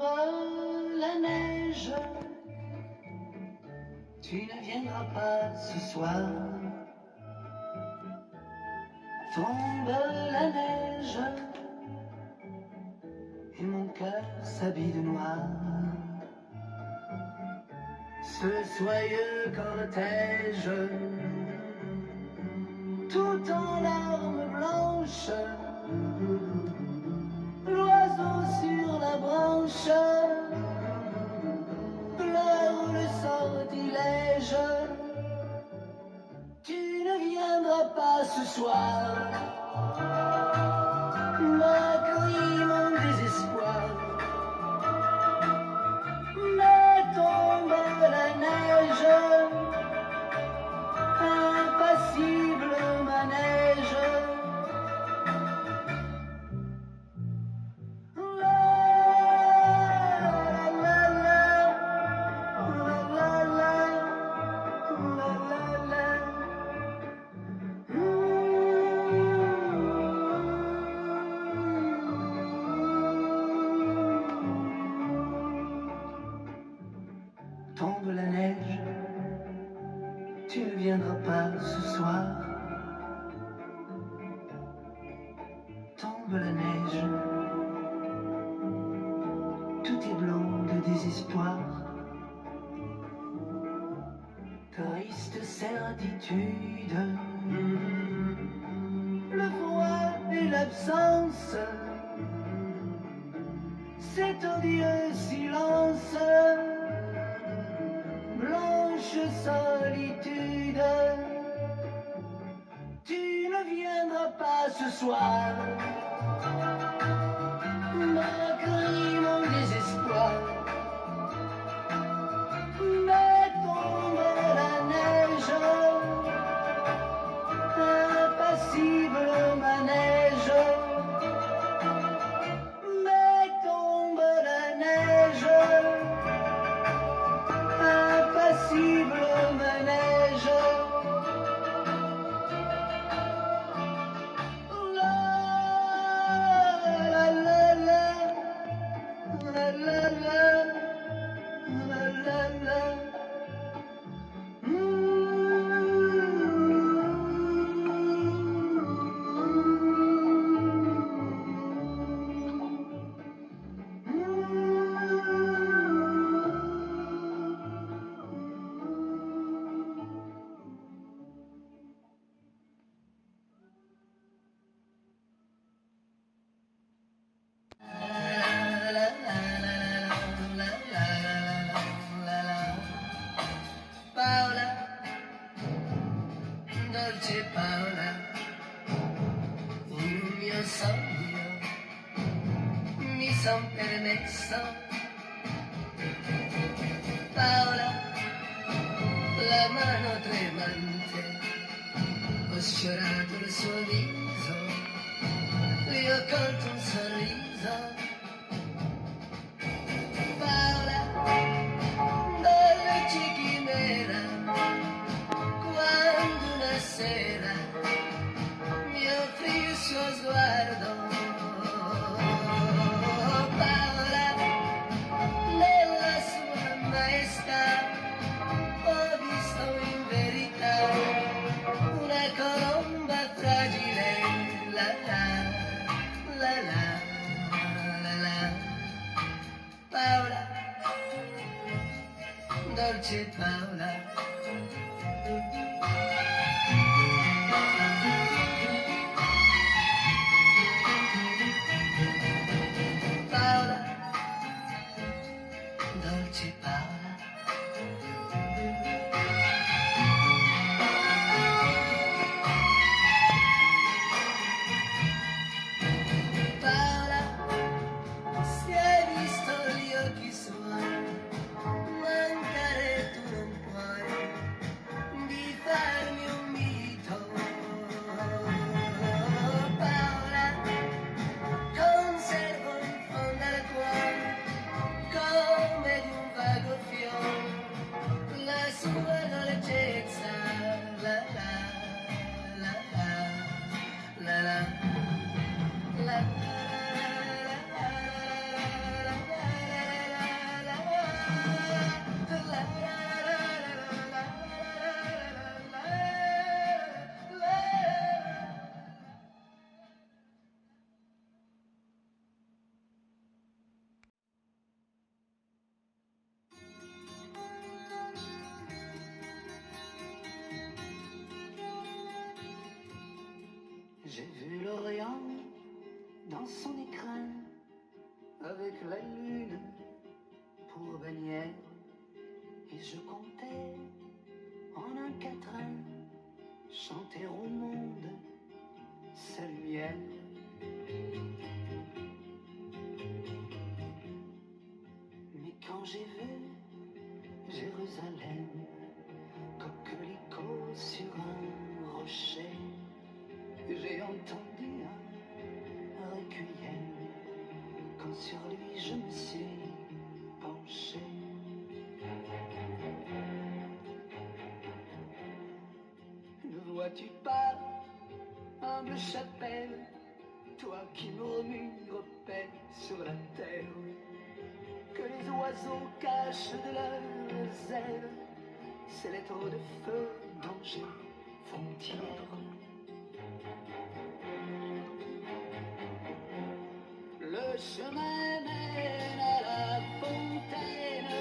la neige, tu ne viendras pas ce soir. Tombe la neige et mon cœur s'habille de noir. Ce soyeux cortège, tout en larmes blanches, l'oiseau sur la branche pleure le sortilège. Tu ne viendras pas ce soir, m'a crié mon désespoir. Mais tombe la neige, impassible manège. Tombe la neige, tu ne viendras pas ce soir. Tombe la neige, tout est blanc de désespoir. Triste certitude, le froid et l'absence, cet odieux silence. Blanche solitude, tu ne viendras pas ce soir. M'a crié mon désespoir. Mais tombe la neige, impassible manège. Mais tombe la neige, impassible manège. La la la la la la la la la. Paola, dolce Paola, in un mio sogno mi son permesso. Paola, la mano tremante, ho sfiorato il suo viso, io ho colto un sorriso. Paola, dolce chimera, quando una sera mi offrì il suo sguardo. Paola, nella sua maestà ho visto in verità una colomba fragile. La la la la la la. Paola, dolce Paola. Paola, dolce Paola. Paola, se hai visto gli occhi suoi, mancare tu non puoi di farmi un mito. Paola, conservo in fondo al cuore, come di un vago fiore, la sua dolcezza. La la la la la la la la la la la. dans son écrin, avec la lune pour bannière, et je comptais en un quatrain chanter au monde sa lumière. Mais quand j'ai vu Jérusalem, coquelicot sur un rocher, j'ai entendu un requiem, quand sur lui je me suis penché. Ne vois-tu pas, humble chapelle, toi qui murmures paix sur la terre, que les oiseaux cachent de leurs ailes ces lettres de feu, danger, frontière. Le chemin mène à la fontaine,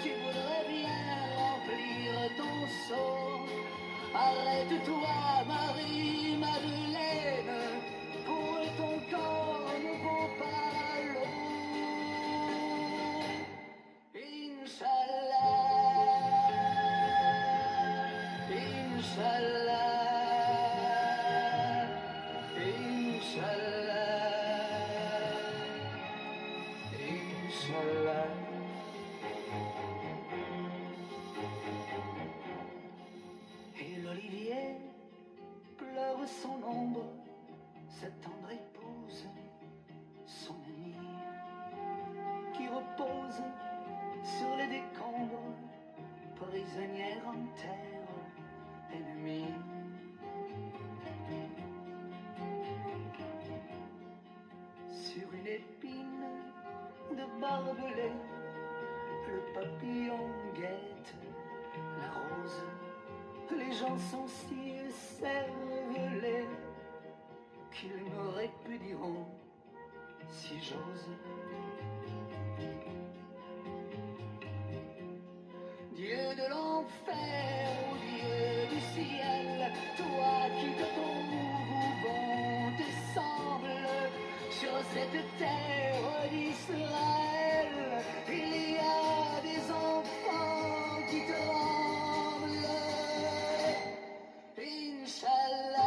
tu voudrais bien remplir ton seau. Arrête-toi, Marie-Madeleine, pour ton corps ne vaut pas l'eau. Inch'Allah, Inch'Allah, Inch'Allah, Inch'Allah. Et l'olivier pleure son ombre, sa tendre épouse, son amie, qui repose sur les décombres, prisonnière en terre ennemie. Sur une épine de barbelé, le papillon guette la rose. Les gens sont si cervelés qu'ils me répudieront si j'ose. Dieu de l'enfer, ô Dieu du ciel, toi qui de ton mouvement dessemble sur cette terre d'Israël, il y a des enfants qui tremblent. Inch'Allah,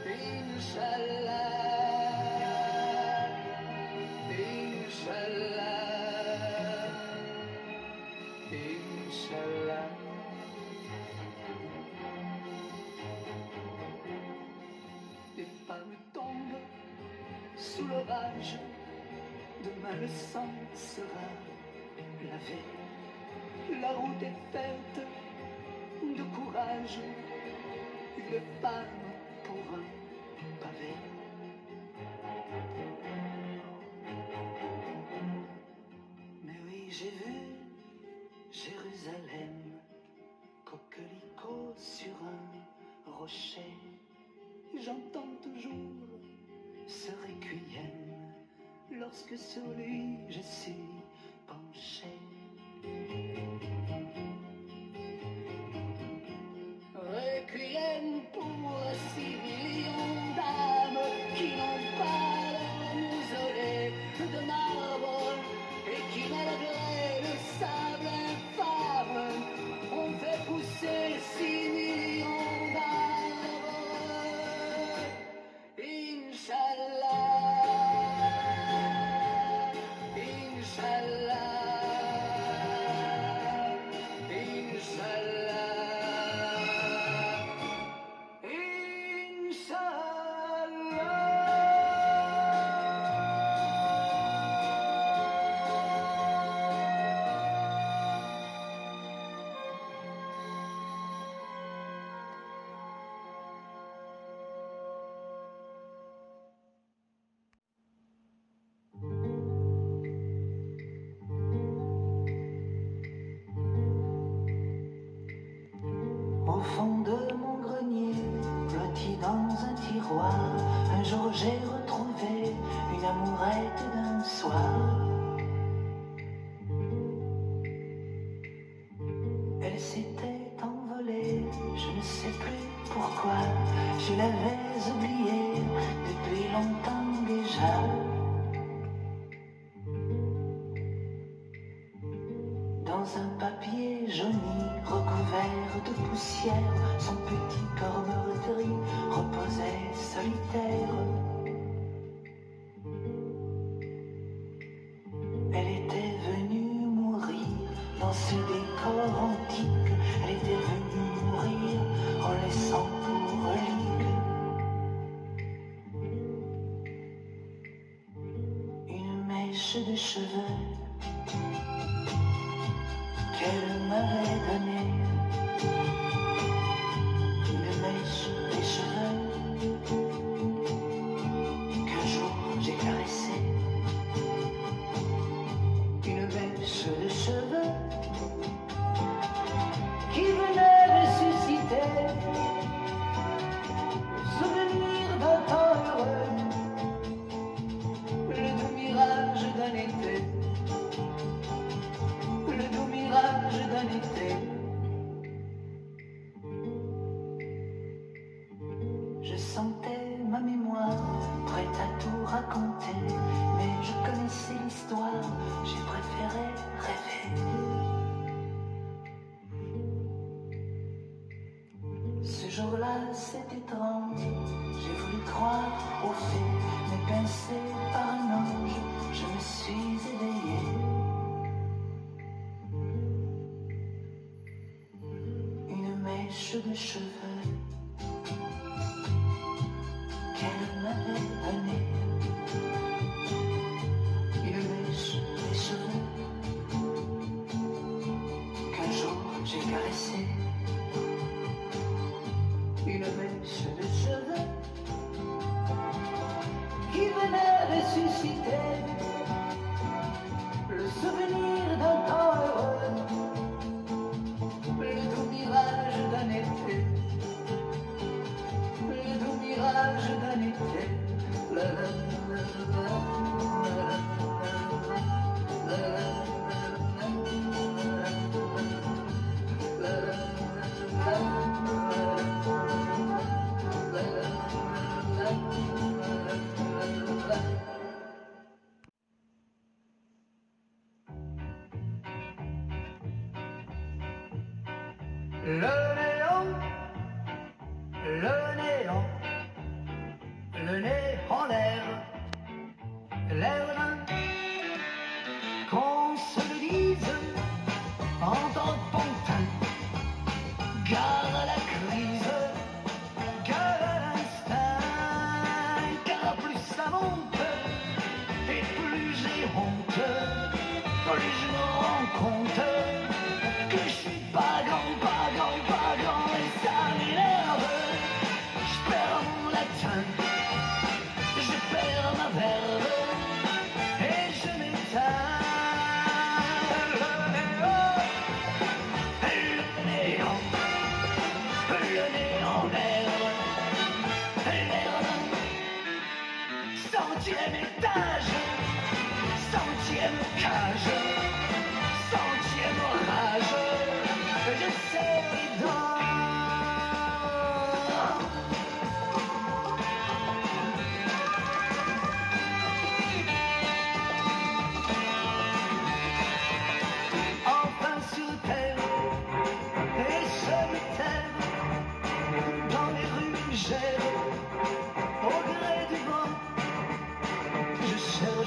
Inch'Allah, Inch'Allah, Inch'Allah. Des femmes tombent sous l'orage, demain le sang sera lavé. La route est faite de courage, une femme pour un pavé. Mais oui, j'ai vu Jérusalem, coquelicot sur un rocher. J'entends toujours ce requiem lorsque sur lui je suis penché. Requiem pour 6 millions d'âmes qui n'ont pas leur mausolée de marbre et qui, malgré le sable infâme, ont fait pousser 6 millions d'arbres. Inch'Allah, Inch'Allah, Inch'Allah. Au fond de mon grenier, blotti dans un tiroir, un jour j'ai retrouvé une amourette d'un soir. Elle s'était envolée, je ne sais plus pourquoi, je l'avais oubliée seul. Dans un papier jauni recouvert de poussière, son petit corps meurtri reposait solitaire. Elle était venue mourir dans ce décor antique. Elle était venue mourir en laissant pour relique une mèche de cheveux qu'elle m'avait donnée. Une mèche de cheveux qu'un jour j'ai caressée. Une mèche de cheveux qui venait ressusciter le souvenir d'un temps heureux, le doux mirage d'un été, le doux mirage d'un été. Je sentais ma mémoire prête à tout raconter, mais je connaissais l'histoire, j'ai préféré rêver. Ce jour-là, c'est étrange, j'ai voulu croire aux faits, mais pincé par un ange, je me suis éveillé. Une mèche de cheveux qu'elle m'avait donnée. Une mèche de cheveux qu'un jour j'ai caressée. Une mèche de cheveux qui venait ressusciter le souvenir d'un temps heureux, le doux mirage d'un été, le doux mirage d'un été. La, la, la, la, la, la, la, la. Le nez en l'air, l'air d'un, qu'on se le dise, en tant que pantin, gare à la crise, gare à l'instinct, car plus ça monte, et plus j'ai honte, plus je me rends compte que je suis pas grand, et ça m'énerve, je perds mon latin. Je perds ma verve et je m'éteins. Le néant, l'air d'un centième étage, centième cage, centième orage, je serre les dents. Au gré du vent, je cherche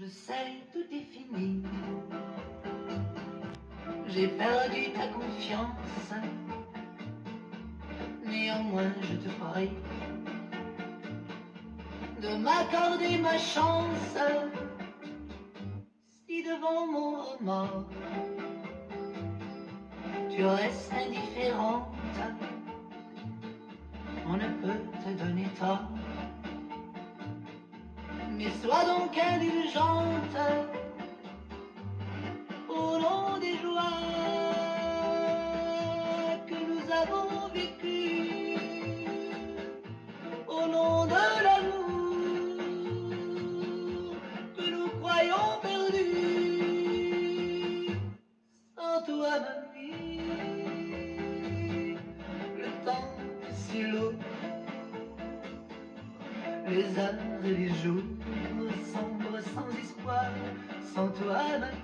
sais, tout est fini. J'ai perdu ta confiance. Néanmoins, je te prie de m'accorder ma chance. Si devant mon remords, tu restes indifférente, on ne peut te donner tort. Mais sois donc indulgente au nom des joies que nous avons vécues, au nom de l'amour que nous croyons perdu. Sans toi, ma vie, le temps est si lourd, les heures et les jours sombres sans espoir. Sans toi, ma vie.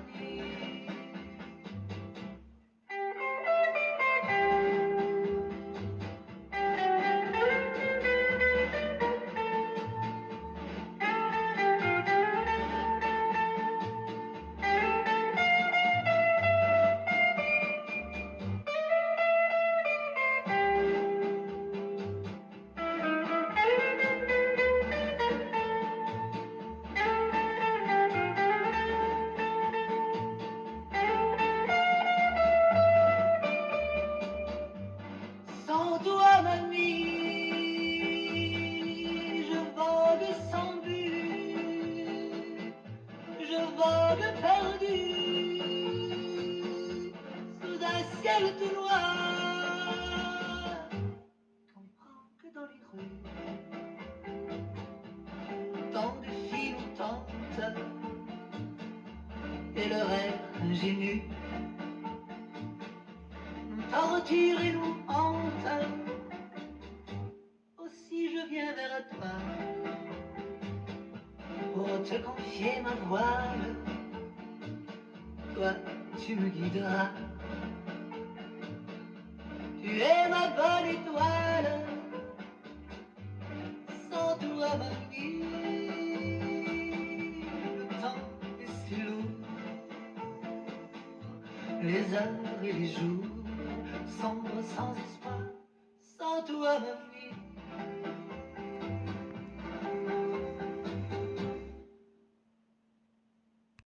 Sans toi, mamie, je vogue sans but, je vogue perdu sous un ciel tout noir. Comprends que dans les rues, tant de filles nous tentent et leur air ingénu nous torture et nous hante. Aussi je viens vers toi pour te confier ma voile. Toi, tu me guideras. Tu es ma bonne étoile. Sans toi, ma vie, le temps est si lourd. Les heures et les jours sombres sans espoir. Sans toi, ma vie.